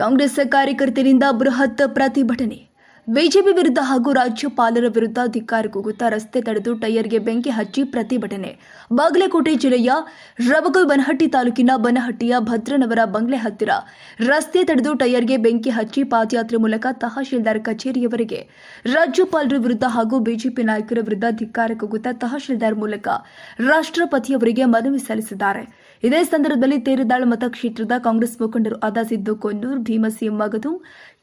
ಕಾಂಗ್ರೆಸ್ ಕಾರ್ಯಕರ್ತರಿಂದ ಬೃಹತ್ ಪ್ರತಿಭಟನೆ. ಬಿಜೆಪಿ ವಿರುದ್ಧ ಹಾಗೂ ರಾಜ್ಯಪಾಲರ ವಿರುದ್ಧ ಧಿಕ್ಕಾರ ಕೂಗುತ್ತಾ ರಸ್ತೆ ತಡೆದು ಟೈರ್ಗೆ ಬೆಂಕಿ ಹಚ್ಚಿ ಪ್ರತಿಭಟನೆ. ಬಾಗಲಕೋಟೆ ಜಿಲ್ಲೆಯ ರಬಕವಿ-ಬನಹಟ್ಟಿ ತಾಲೂಕಿನ ಬನಹಟ್ಟಿಯ ಭದ್ರನವರ ಬಂಗ್ಲೆ ಹತ್ತಿರ ರಸ್ತೆ ತಡೆದು ಟೈರ್ಗೆ ಬೆಂಕಿ ಹಚ್ಚಿ ಪಾದಯಾತ್ರೆ ಮೂಲಕ ತಹಶೀಲ್ದಾರ್ ಕಚೇರಿಯವರೆಗೆ ರಾಜ್ಯಪಾಲರ ವಿರುದ್ಧ ಹಾಗೂ ಬಿಜೆಪಿ ನಾಯಕರ ವಿರುದ್ಧ ಧಿಕ್ಕಾರ ಕೂಗುತ್ತಾ ತಹಶೀಲ್ದಾರ್ ಮೂಲಕ ರಾಷ್ಟ್ರಪತಿಯವರಿಗೆ ಮನವಿ ಸಲ್ಲಿಸಿದ್ದಾರೆ. ಇದೇ ಸಂದರ್ಭದಲ್ಲಿ ತೇರದಾಳ್ ಮತಕ್ಷೇತ್ರದ ಕಾಂಗ್ರೆಸ್ ಮುಖಂಡರು ಆದ ಸಿದ್ದು ಕೊನ್ನೂರ್, ಭೀಮಸಿ ಮಗದುಂ,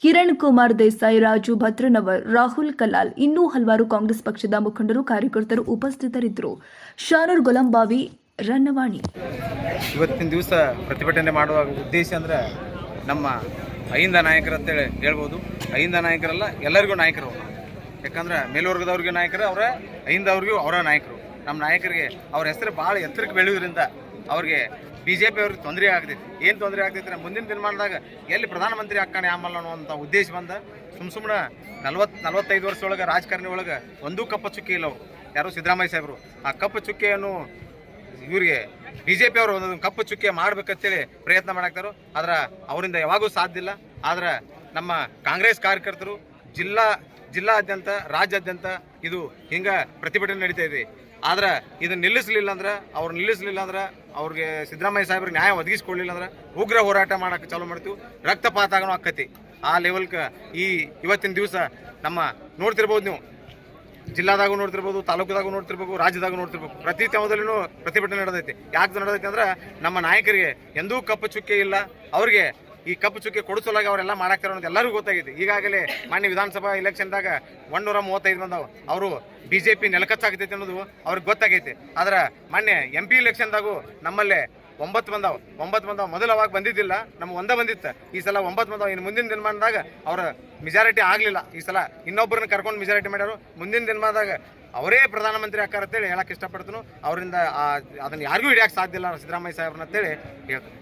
ಕಿರಣ್ ಕುಮಾರ್ ದೇಸಾಯಿ, ರಾಜು ಭದ್ರನವರ್, ರಾಹುಲ್ ಕಲಾಲ್ ಇನ್ನೂ ಹಲವಾರು ಕಾಂಗ್ರೆಸ್ ಪಕ್ಷದ ಮುಖಂಡರು ಕಾರ್ಯಕರ್ತರು ಉಪಸ್ಥಿತರಿದ್ದರು. ಶಾನೂರ್ ಗೊಲಂಬಾವಿ, ರನ್ನವಾಣಿ. ಇವತ್ತಿನ ದಿವಸ ಪ್ರತಿಭಟನೆ ಮಾಡುವ ಉದ್ದೇಶ ಅಂದ್ರೆ ನಮ್ಮ ಅಹಿಂದ ನಾಯಕರು ಅಂತೇಳಿ ಹೇಳ್ಬೋದು. ಅಹಿಂದ ನಾಯಕರಲ್ಲ, ಎಲ್ಲರಿಗೂ ನಾಯಕರು. ಯಾಕಂದ್ರೆ ಮೇಲ್ವರ್ಗದವ್ರಿಗೆ ನಾಯಕರು ಅವರ, ಅಹಿಂದವ್ರಿಗೂ ಅವರ ನಾಯಕರು. ನಮ್ಮ ನಾಯಕರಿಗೆ ಅವ್ರ ಹೆಸರು ಭಾಳ ಎತ್ತರಕ್ಕೆ ಬೆಳೆಯೋದ್ರಿಂದ ಅವ್ರಿಗೆ BJP ಅವ್ರಿಗೆ ತೊಂದರೆ ಆಗ್ತೈತಿ. ಏನು ತೊಂದರೆ ಆಗ್ತೈತಿ? ಮುಂದಿನ ದಿನಮಾನದಾಗ ಎಲ್ಲಿ ಪ್ರಧಾನಮಂತ್ರಿ ಆಕ್ಕಾನೆ ಆಮಲ್ಲ ಅನ್ನುವಂಥ ಉದ್ದೇಶ ಬಂದ ಸುಮ್ಮನೆ 40-45 ವರ್ಷ ಒಳಗೆ ರಾಜಕಾರಣಿ ಒಳಗೆ ಒಂದೂ ಕಪ್ಪ ಚುಕ್ಕಿ ಇಲ್ಲ. ಅವರು ಯಾರು ಸಿದ್ದರಾಮಯ್ಯ ಸಾಹೇಬರು ಆ ಕಪ್ಪು ಚುಕ್ಕಿಯನ್ನು ಇವರಿಗೆ BJP ಅವರು ಒಂದು ಕಪ್ಪು ಚುಕ್ಕಿ ಮಾಡ್ಬೇಕಂತೇಳಿ ಪ್ರಯತ್ನ ಮಾಡಾಕ್ತಾರೋ. ಆದ್ರೆ ಅವರಿಂದ ಯಾವಾಗೂ ಸಾಧ್ಯ ಇಲ್ಲ. ಆದ್ರೆ ನಮ್ಮ ಕಾಂಗ್ರೆಸ್ ಕಾರ್ಯಕರ್ತರು ಜಿಲ್ಲಾದ್ಯಂತ ರಾಜ್ಯಾದ್ಯಂತ ಇದು ಹಿಂಗೆ ಪ್ರತಿಭಟನೆ ನಡೀತಾ ಇದೆ. ಆದ್ರೆ ಇದನ್ನು ನಿಲ್ಲಿಸಲಿಲ್ಲ ಅಂದ್ರೆ ಅವ್ರಿಗೆ ಸಿದ್ದರಾಮಯ್ಯ ಸಾಹೇಬ್ರಿಗೆ ನ್ಯಾಯ ಒದಗಿಸ್ಕೊಳ್ಳಿಲ್ಲ ಅಂದ್ರೆ ಉಗ್ರ ಹೋರಾಟ ಮಾಡೋಕೆ ಚಾಲೂ ಮಾಡ್ತೀವಿ. ರಕ್ತಪಾತ ಆಗೋಣ ಆಕ್ಕತಿ. ಆ ಲೆವೆಲ್ಗೆ ಇವತ್ತಿನ ದಿವಸ ನಮ್ಮ ನೋಡ್ತಿರ್ಬೋದು, ನೀವು ಜಿಲ್ಲಾದಾಗೂ ನೋಡ್ತಿರ್ಬೋದು, ತಾಲೂಕದಾಗೂ ನೋಡ್ತಿರ್ಬೇಕು, ರಾಜ್ಯದಾಗೂ ನೋಡ್ತಿರ್ಬೇಕು. ಪ್ರತಿ ತಾವದಲ್ಲಿನೂ ಪ್ರತಿಭಟನೆ ನಡೆದೈತಿ. ಯಾಕೆ ನಡೆದೈತಿ ಅಂದ್ರೆ ನಮ್ಮ ನಾಯಕರಿಗೆ ಎಂದೂ ಕಪ್ಪು ಚುಕ್ಕೆ ಇಲ್ಲ. ಅವ್ರಿಗೆ ಈ ಕಪ್ಪು ಚುಕ್ಕೆ ಕೊಡಿಸೋಲಾಗಿ ಅವರೆಲ್ಲ ಮಾಡಾಕ್ತಾರೆ ಅನ್ನೋದು ಎಲ್ಲರಿಗೂ ಗೊತ್ತಾಗೈತಿ. ಈಗಾಗಲೇ ಮಾನ್ಯ ವಿಧಾನಸಭಾ ಎಲೆಕ್ಷನ್ದಾಗ 135 ಬಂದವು. ಅವರು BJP ನೆಲಕಚ್ಚಾಗತೈತಿ ಅನ್ನೋದು ಅವ್ರಿಗೆ ಗೊತ್ತಾಗೈತಿ. ಆದ್ರೆ ಮಾನ್ಯ MP ಎಲೆಕ್ಷನ್ದಾಗೂ ನಮ್ಮಲ್ಲೇ 9 ಬಂದಾವ. ಮೊದಲು ಅವಾಗ ಬಂದಿದ್ದಿಲ್ಲ, ನಮ್ಗೆ ಒಂದೇ ಬಂದಿತ್ತು. ಈ ಸಲ 9 ಬಂದಾವ. ಇನ್ನು ಮುಂದಿನ ದಿನಮಾನದಾಗ ಅವ್ರ ಮೆಜಾರಿಟಿ ಆಗಲಿಲ್ಲ. ಈ ಸಲ ಇನ್ನೊಬ್ಬರನ್ನ ಕರ್ಕೊಂಡು ಮೆಜಾರಿಟಿ ಮಾಡ್ಯಾರು. ಮುಂದಿನ ದಿನಮಾನದಾಗ ಅವರೇ ಪ್ರಧಾನಮಂತ್ರಿ ಆಕಾರ ಅಂತೇಳಿ ಹೇಳಕ್ಕೆ ಇಷ್ಟಪಡ್ತೀನಿ. ಅವರಿಂದ ಅದನ್ನು ಯಾರಿಗೂ ಹಿಡಿಯೋಕೆ ಸಾಧ್ಯ ಇಲ್ಲ ಸಿದ್ದರಾಮಯ್ಯ ಸಾಹೇಬ್ರನ್ನ ಅಂತೇಳಿ ಹೇಳ್ತೀನಿ.